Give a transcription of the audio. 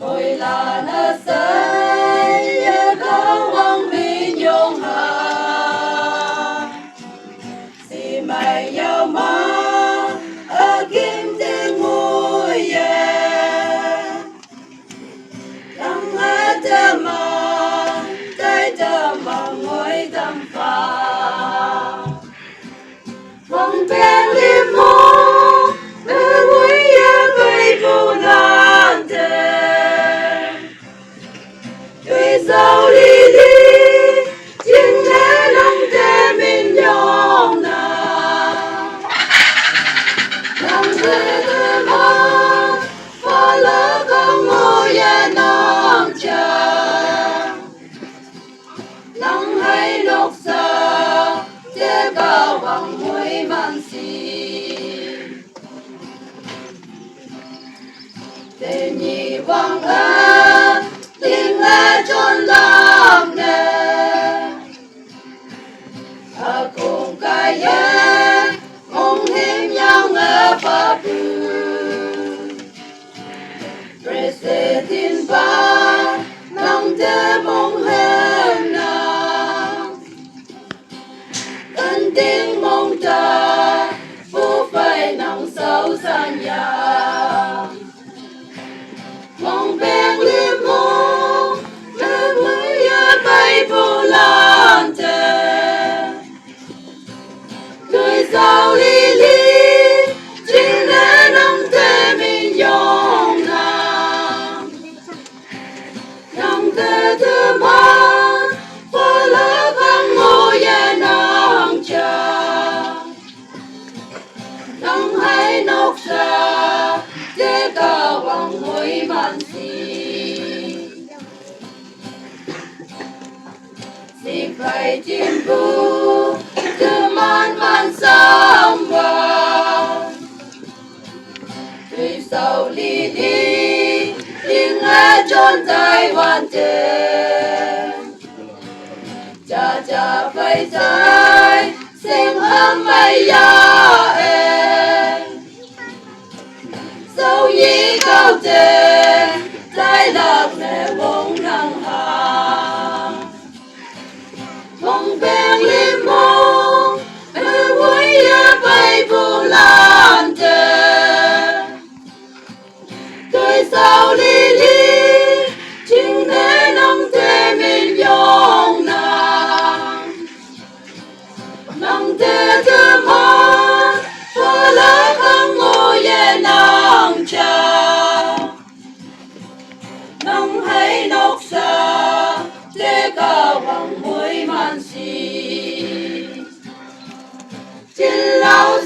hồi là nó say có mong mi nhung hà si mai yêu mà ở kim tiếng mùi đang ở đêm mà tay đêm mà ngồi đêm phà mong bên đi mô ở vui với phụ lan tuy sao đi đi chính thế lòng thế mình nhong na lòng thế thế mà phá lỡ không ngồi yên nong chờ lòng hay lúc xa thế cao bằng mũi man xin thế nhị vang ơi tiếng nghe chôn lòng nè cùng cái mong hiếm nhau ngờ phá bù Prese thiên ba lòng thế mong hơn nào ân tiếng mong ta phú phải nòng sâu xa nhà mong bên liêm mong bên với bay vô lan thế người sao li li chính để nông thế mình yong nam nông thế thứ ba phá lỡ không ngồi yên nông chờ nông hay nốc xa thế cao bằng mũi man xin phải chim phu từ man man sông vào tuy sâu li đi tiếng nghe trốn tay hoàn tiền cha cha phải trái sinh ấm mây ya em sâu yi cao tiền trái lạc mẹ bóng năng hà mong bên lim mong ở vui bay vô lan thế tôi sao li li chính thế nông thế mình yong nông thế thứ mà phá lỡ không ngồi yên nông chờ nông hay nốc xa thế cao bằng mũi man xin chính lão